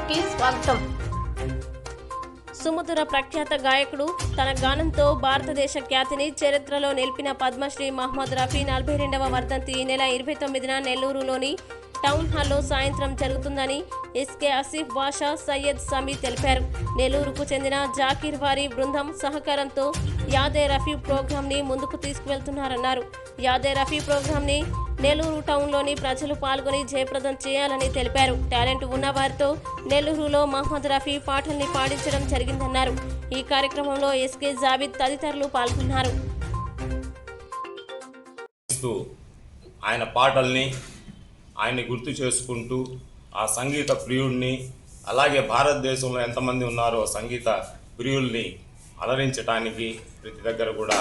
కి స్వాగతం. సుమధుర ప్రఖ్యాత గాయకుడు తన గానంతో భారతదేశ ఖ్యాతిని చరిత్రలో నిలిపిన పద్మశ్రీ మహమ్మద్ రఫీ 42వ వర్ధంతి ఈ నెల 29న నెల్లూరులోని టౌన్ హాల్లో సాయంత్రం జరుగుతుందని ఎస్కే ఆసిఫ్ బాషా సయ్యద్ సమీ తెలిపారు. నెల్లూరుకు చెందిన జాకీర్ వారి బృందం సహకారంతో యాదే రఫీ ప్రోగ్రాంని ముందుకు తీసుకువెళ్తున్నారన్నారు. యాదే రఫీ ప్రోగ్రాంని నెల్లూరు టౌన్లోని ప్రజలు పాల్గొని జయప్రదం చేయాలని తెలిపారు. టాలెంట్ ఉన్న వారితో నెల్లూరులో మహమ్మద్ రఫీ పాటల్ని పాడించడం జరిగిందన్నారు. ఈ కార్యక్రమంలో ఎస్కే జాబిద్ తదితరులు పాల్గొన్నారు. ఆయన పాటల్ని ఆయన్ని గుర్తు చేసుకుంటూ ఆ సంగీత ప్రియుడిని, అలాగే భారతదేశంలో ఎంతమంది ఉన్నారో సంగీత ప్రియుల్ని అలరించడానికి ప్రతి దగ్గర కూడా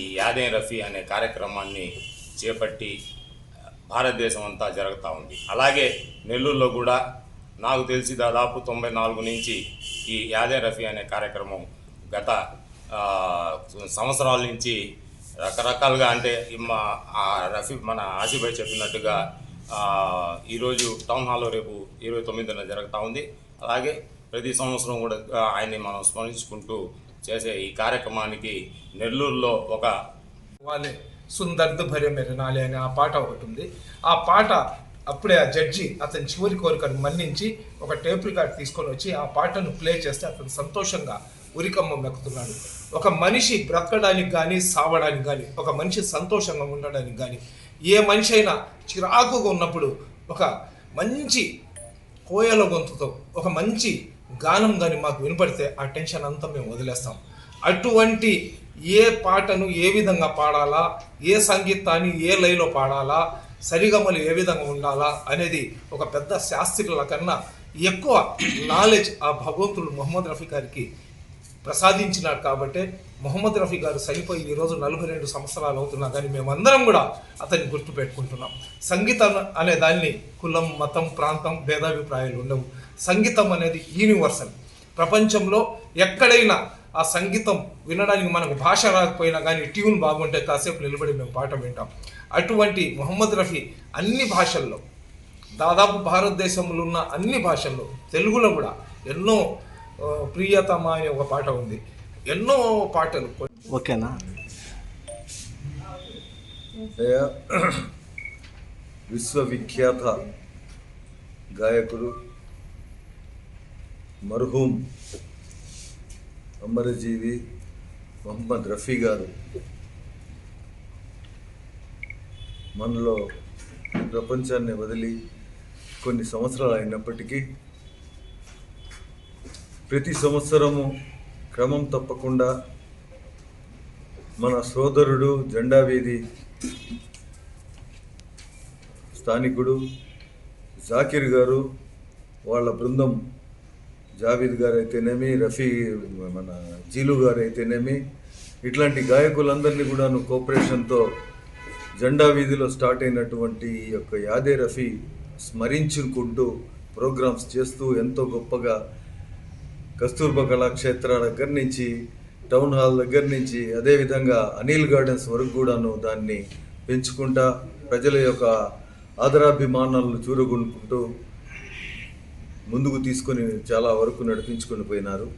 ఈ యాదే రఫీ అనే కార్యక్రమాన్ని చేపట్టి భారతదేశం అంతా జరుగుతూ ఉంది. అలాగే నెల్లూరులో కూడా నాకు తెలిసి దాదాపు 94 నుంచి ఈ యాదే రఫీ అనే కార్యక్రమం గత సంవత్సరాల నుంచి రకరకాలుగా, అంటే రఫీ మన ఆసిఫ్ చెప్పినట్టుగా ఈరోజు టౌన్ హాల్లో రేపు 29న జరుగుతూ ఉంది. అలాగే ప్రతి సంవత్సరం కూడా ఆయన్ని మనం స్మరించుకుంటూ చేసే ఈ కార్యక్రమానికి నెల్లూరులో ఒక వాళ్ళే సుందర్ద్ భరే మేరే నాలే అనే ఆ పాట ఒకటి ఉంది. ఆ పాట అప్పుడే ఆ జడ్జి అతని చివరి కోరికను మన్నించి ఒక టేప్ రికార్డ్ తీసుకొని వచ్చి ఆ పాటను ప్లే చేస్తే అతను సంతోషంగా ఉరికమ్మ మెక్కుతున్నాడు. ఒక మనిషి బ్రతకడానికి కానీ సావడానికి కానీ, ఒక మనిషి సంతోషంగా ఉండడానికి కానీ, ఏ మనిషి అయినా చిరాకుగా ఉన్నప్పుడు ఒక మంచి కోయల గొంతుతో ఒక మంచి గానం కానీ మాకు వినపడితే ఆ టెన్షన్ అంతా మేము వదిలేస్తాం. అటువంటి ఏ పాటను ఏ విధంగా పాడాలా, ఏ సంగీతాన్ని ఏ లయలో పాడాలా, సరిగమలు ఏ విధంగా ఉండాలా అనేది ఒక పెద్ద శాస్త్రుల కన్నా ఎక్కువ నాలెడ్జ్ ఆ భగవంతుడు మహమ్మద్ రఫీ గారికి ప్రసాదించినాడు. కాబట్టి మహమ్మద్ రఫీ గారు చనిపోయి ఈరోజు 42 సంవత్సరాలు అవుతున్నా కానీ మేమందరం కూడా అతన్ని గుర్తుపెట్టుకుంటున్నాం. సంగీతం అనే దాన్ని కులం, మతం, ప్రాంతం, భేదాభిప్రాయాలు ఉండవు. సంగీతం అనేది యూనివర్సల్. ప్రపంచంలో ఎక్కడైనా ఆ సంగీతం వినడానికి మనకు భాష రాకపోయినా కానీ ట్యూన్ బాగుంటే కాసేపు నిలబడి మేము పాట వింటాం. అటువంటి మహమ్మద్ రఫీ అన్ని భాషల్లో, దాదాపు భారతదేశంలో ఉన్న అన్ని భాషల్లో, తెలుగులో కూడా ఎన్నో ప్రియతమ అనే ఒక పాట ఉంది. ఎన్నో పాటలు. ఓకేనా? విశ్వవిఖ్యాత గాయకుడు మర్హూమ్ అమరజీవి మహమ్మద్ రఫీ గారు మనలో ప్రపంచాన్ని వదిలి కొన్ని సంవత్సరాలు అయినప్పటికీ ప్రతి సంవత్సరము క్రమం తప్పకుండా మన సోదరుడు జెండా వీధి స్థానికుడు జాకీర్ గారు, వాళ్ళ బృందం జావీద్ గారు అయితేనేమి, రఫీ మన జీలు గారు అయితేనేమి, ఇట్లాంటి గాయకులందరినీ కూడాను కోఆపరేషన్తో జెండా వీధిలో స్టార్ట్ అయినటువంటి ఈ యొక్క యాదే రఫీ స్మరించుకుంటూ ప్రోగ్రామ్స్ చేస్తూ ఎంతో గొప్పగా కస్తూర్బా కళాక్షేత్ర దగ్గర నుంచి, టౌన్ హాల్ దగ్గర నుంచి, అదేవిధంగా అనిల్ గార్డెన్స్ వరకు కూడాను దాన్ని పెంచుకుంటా ప్రజల యొక్క ఆదరాభిమానాలను చూరగొనుకుంటూ ముందుకు తీసుకొని చాలా వరకు నడిపించుకొని పోయినారు.